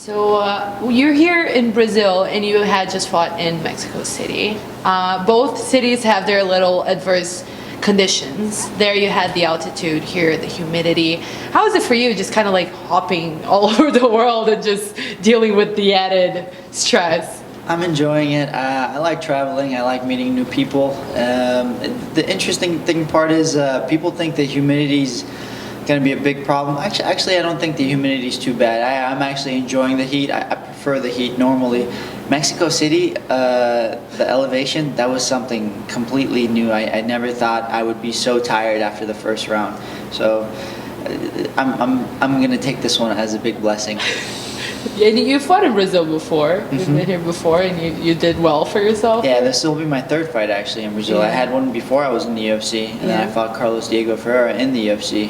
So you're here in Brazil and you had just fought in Mexico City. Both cities have their little adverse conditions. There you had the altitude, here the humidity. How is it for you just kind of like hopping all over the world and just dealing with the added stress? I'm enjoying it. I like traveling. I like meeting new people. The interesting part is people think that humidity's going to be a big problem. Actually, I don't think the humidity is too bad. I'm actually enjoying the heat. I prefer the heat normally. Mexico City, the elevation, that was something completely new. I never thought I would be so tired after the first round. So I'm going to take this one as a big blessing. And you fought in Brazil before. You've been here before, and you did well for yourself. Yeah, this will be my third fight actually in Brazil. I had one before I was in the UFC, and then I fought Carlos Diego Ferreira in the UFC,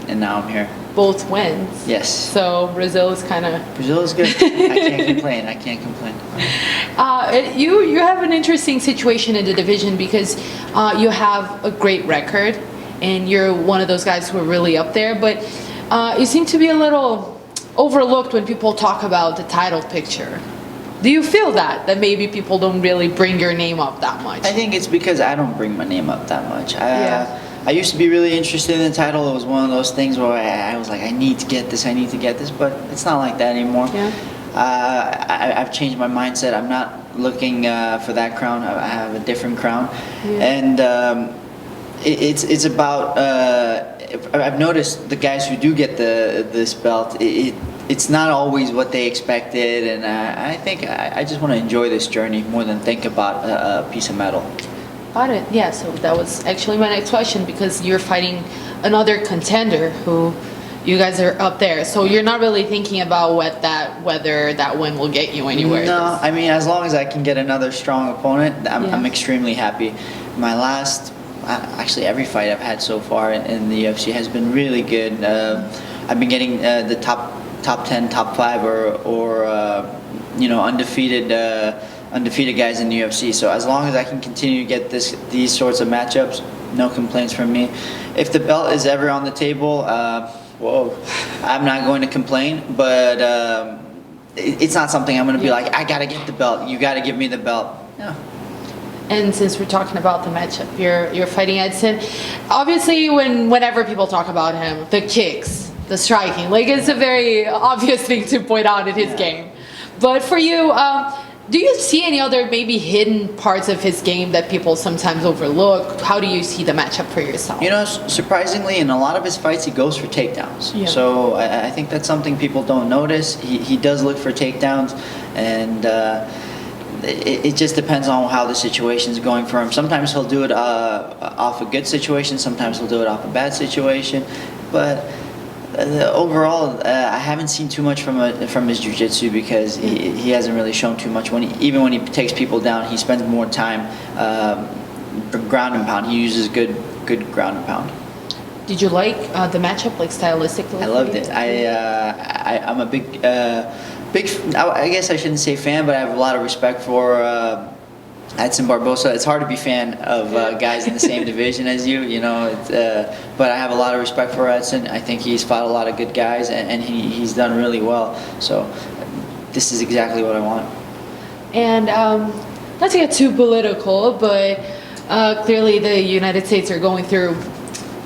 and now I'm here. Both wins. Yes. So Brazil is kind of... Brazil is good. I can't complain. I can't complain. You have an interesting situation in the division because you have a great record, and you're one of those guys who are really up there, but you seem to be a little overlooked when people talk about the title picture. Do you feel that maybe people don't really bring your name up that much? I think it's because I don't bring my name up that much. I used to be really interested in the title. It was one of those things where I was like, I need to get this, but it's not like that anymore. I've changed my mindset. I'm not looking for that crown. I have a different crown, and it's about. I've noticed the guys who do get this belt, it's not always what they expected, and I think I just want to enjoy this journey more than think about a piece of metal. Got it. Yeah, so that was actually my next question, because you're fighting another contender who you guys are up there, so you're not really thinking about whether that win will get you anywhere. No, I mean, as long as I can get another strong opponent, I'm extremely happy. My last... Actually, every fight I've had so far in the UFC has been really good. I've been getting the top 10, top 5, or undefeated guys in the UFC. So as long as I can continue to get these sorts of matchups, no complaints from me. If the belt is ever on the table, I'm not going to complain. But it's not something I'm going to be like, I gotta get the belt. You gotta give me the belt. No. And since we're talking about the matchup, you're fighting Edson. Obviously, whenever people talk about him, the kicks, the striking, like it's a very obvious thing to point out in his game. But for you, do you see any other maybe hidden parts of his game that people sometimes overlook? How do you see the matchup for yourself? You know, surprisingly, in a lot of his fights, he goes for takedowns. Yeah. So I think that's something people don't notice. He does look for takedowns, and it just depends on how the situation is going for him. Sometimes he'll do it off a good situation. Sometimes he'll do it off a bad situation. But overall, I haven't seen too much from his jiu-jitsu, because he hasn't really shown too much. Even when he takes people down, he spends more time ground and pound. He uses good ground and pound. Did you like the matchup, like stylistically? I loved it. I'm a big, I guess I shouldn't say fan, but I have a lot of respect for Edson Barboza. It's hard to be fan of guys in the same division as you know. But I have a lot of respect for Edson. I think he's fought a lot of good guys, and he's done really well. So this is exactly what I want. And not to get too political, but clearly the United States are going through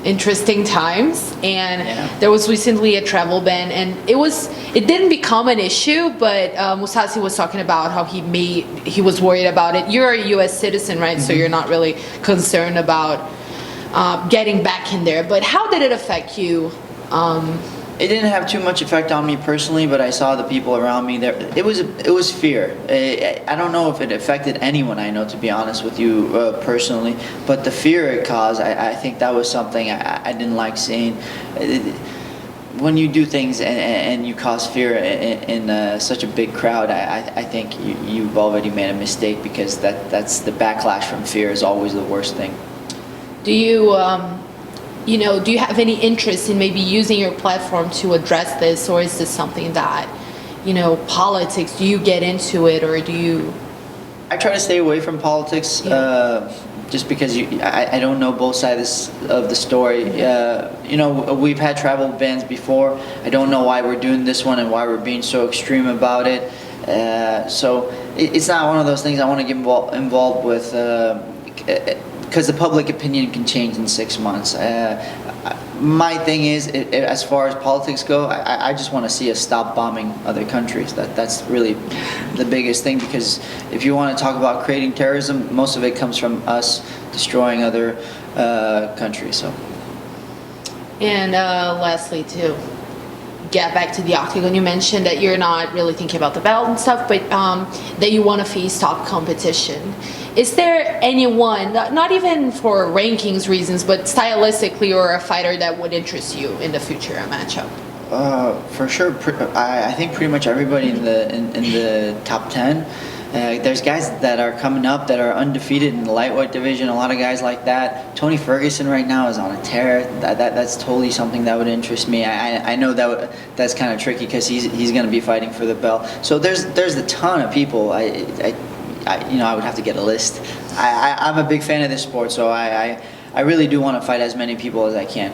interesting times, and there was recently a travel ban, and it didn't become an issue, but Musasi was talking about how he was worried about it. You're a U.S. citizen, right? So you're not really concerned about getting back in there, but how did it affect you? It didn't have too much effect on me personally, but I saw the people around me there. It was fear. I don't know if it affected anyone I know, to be honest with you, personally. But the fear it caused, I think that was something I didn't like seeing. When you do things and you cause fear in such a big crowd, I think you've already made a mistake, because that's the backlash from fear is always the worst thing. Do you? Do you have any interest in maybe using your platform to address this, or is this something that, politics, do you get into it, or do you? I try to stay away from politics, just because I don't know both sides of the story. We've had travel bans before. I don't know why we're doing this one and why we're being so extreme about it. So it's not one of those things I want to get involved with, because the public opinion can change in 6 months. My thing is, as far as politics go, I just want to see us stop bombing other countries. That's really the biggest thing, because if you want to talk about creating terrorism, most of it comes from us destroying other countries. So. And lastly, to get back to the octagon, you mentioned that you're not really thinking about the belt and stuff, but that you want to face top competition. Is there anyone, not even for rankings reasons, but stylistically, or a fighter that would interest you in the future, a matchup? For sure, I think pretty much everybody in the top 10. There's guys that are coming up that are undefeated in the lightweight division. A lot of guys like that. Tony Ferguson right now is on a tear. That's totally something that would interest me. I know that's kind of tricky because he's going to be fighting for the belt. So there's a ton of people. I would have to get a list. I'm a big fan of this sport, so I really do want to fight as many people as I can.